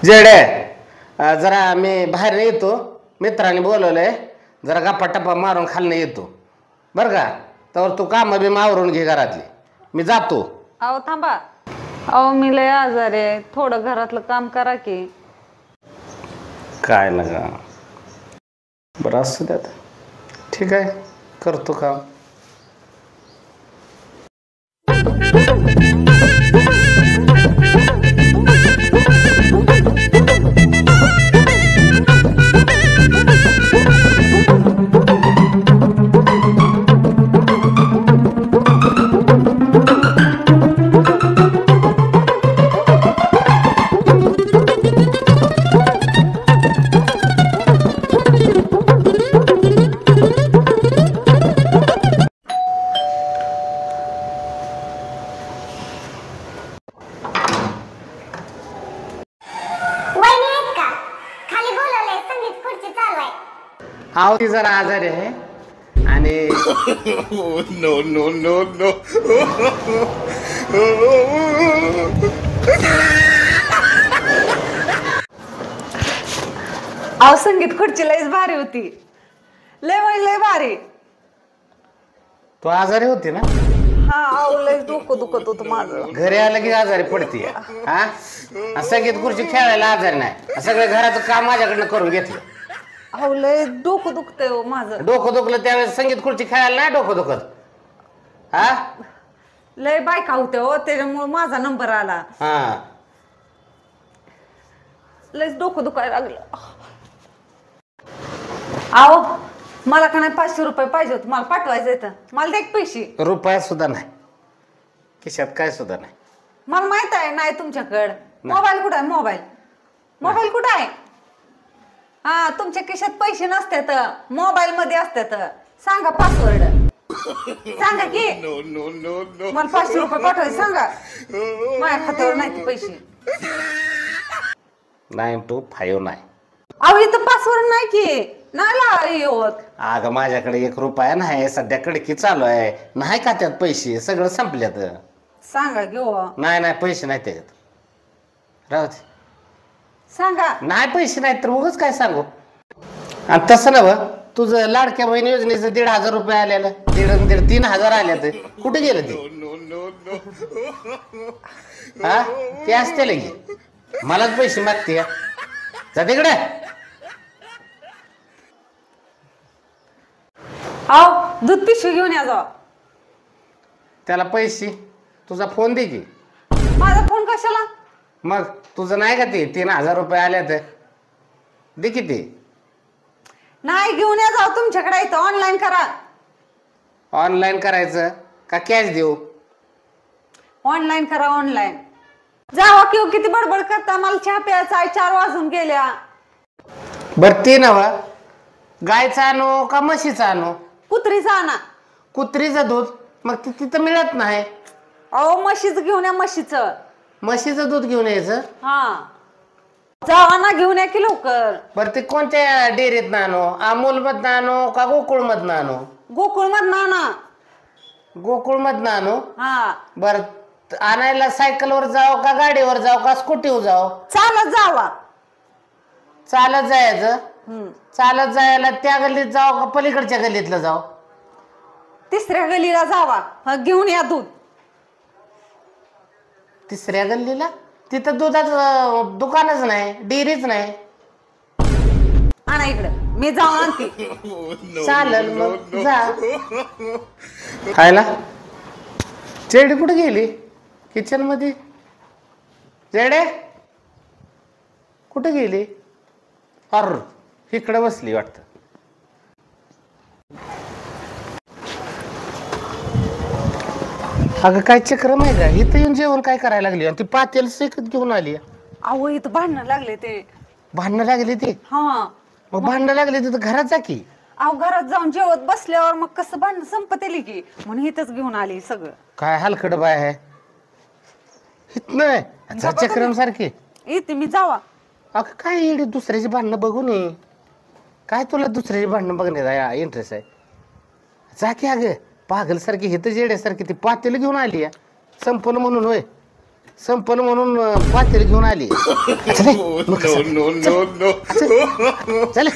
जेडे जरा मी बाहेर येतो, मित्रांनी बोलवलंय, जरा गप्पा टप्पा मारून खालनं येतो बरं का. तर तू काम बी आवरून घे घरातली, मी जातो. अहो थांबा, अहो मी लय आजारी आहे, थोडं घरातलं काम करा की. काय लगा बरं असू द्यात, ठीक आहे करतो काम. आहो ती जरा आजारी आहे आणि नो नो नो नो. अहो संगीत खुर्ची लयच भारी होती, लय भारी. तू आजारी होती ना? हा अहो लय डोकं दुखत होतं माझं. घरी आलं की आजारी पडती. हा संगीत खुर्ची खेळायला आजारी नाही, सगळं घराचं काम माझ्याकडनं करून घेतलं. अहो लय डोकं दुखतंय हो माझं. डोकं दुखलं त्यावेळेस संगीत खुर्ची खेळायला नाही डोकं दुखत. हा लय बायका होत्या हो, त्याच्यामुळे माझा नंबर आला. हा लयच डोकं दुखायला लागलं. अहो मला का नाही 500 रुपये पाहिजे होते, मला पाठवायचं येतं. मला दे पैसे. रुपया सुद्धा नाही खिशात, काय सुद्धा नाही. मला माहित आहे नाही तुमच्याकडं. मोबाईल कुठं आहे? मोबाईल कुठं आहे? हा तुमच्या खिशात पैसे नसतात, मोबाईल मध्ये असतात. सांगा पासवर्ड, सांगा की. मला 500 रुपये पाठवायचे सांगा, माझ्या खात्यावर नाही ते पैसे. 925 नाही. अहो इथं पासवर्ड नाही की, नाही होत. अगं माझ्याकडे 1 रुपया नाही सध्या, कडकी चालू आहे, नाही का त्यात पैसे, सगळं संपल्यात. सांगा घेऊ. नाही पैसे नाही त्याच्यात, राहू दे. सांगा. नाही पैसे नाहीत तर उगाच काय सांगू. आणि तसं नव, तुझं लाडक्या बहीण योजनेचं 1,500 रुपये आलेलं, 3,000 आल्यात, कुठे गेलं ते? हा ते असते लगे, मलाच पैसे मागते जा तिकडे. अहो दूध पिशवी घेऊन या जावा. त्याला पैसे तुझा फोन दे की. माझा फोन कशाला? मग तुझं नाही का ते 3,000 रुपये आल्यात, दे की ते. नाही घेऊन या जाऊ, तुमच्याकडे इथं ऑनलाईन करा. ऑनलाईन करायचं का कॅश देऊ? ऑनलाईन करा, ऑनलाईन. जावा किंवा किती बडबड करता, मला चहा प्यायचा आहे, 4 वाजून गेल्या. बर ते नवा, गायचा आणू का म्हशीचा आणू? कुत्रीचा आणा. कुत्रीचं दूध मग तिथं मिळत नाही. अहो म्हशीचं घेऊन या, म्हशीचं. म्हशीचं दूध घेऊन यायचं. हा जावा ना, घेऊन या की लवकर. बर ते कोणत्या डेअरीत आणू? अमूल मधनं आणू का गोकुळ मधनं आणू? गोकुळ मधनं आणा. गोकुळ मधनं आणू. हा बर आणायला सायकलवर जाऊ का गाडीवर जाऊ का स्कूटीवर जाऊ? चालत जावा. चालत जायचं. चालत जायला त्या गल्लीत जाऊ का पलीकडच्या गल्लीतलं जाऊ? 3ऱ्या गल्लीला जावा, घेऊन या दूध. 3ऱ्या गल्लीला? तिथं दुधाचं दुकानच नाही, डेअरीच नाही. आणा इकडे, मी जाऊन आणते. चालेल मग जा. खायला जेडी कुठे गेली? किचन मध्ये. जेडे कुठे गेली? अर इकडे बसली वाटतं. अगं काय चक्र माहिती का, इथं येऊन जेवण काय करायला लागली? आणि ती पातेल सेकत घेऊन आली. अहो इथं भांडणं लागले ते. भांडणं लागली ते? हा मग भांडणं लागली तिथं घरात जा की. अहो घरात जाऊन जेवत बसल्यावर मग कसं भांडण संपत आली की, म्हणून इथंच घेऊन आली सगळं. काय हलकड बाय आहे इथन चक्रम सारखी. येते मी, जावा. अगं काय येडी दुसऱ्याची भांडणं बघून ये, काय तुला दुसऱ्याची भांडणं बघण्याचा इंटरेस्ट आहे? जा की. अगं पागल सारखी, हिथं जेड्यासारखी ती पातेल घेऊन आली संपलं म्हणून होय. संपल म्हणून पातेल घेऊन आली. चल, No, no, no, no. चल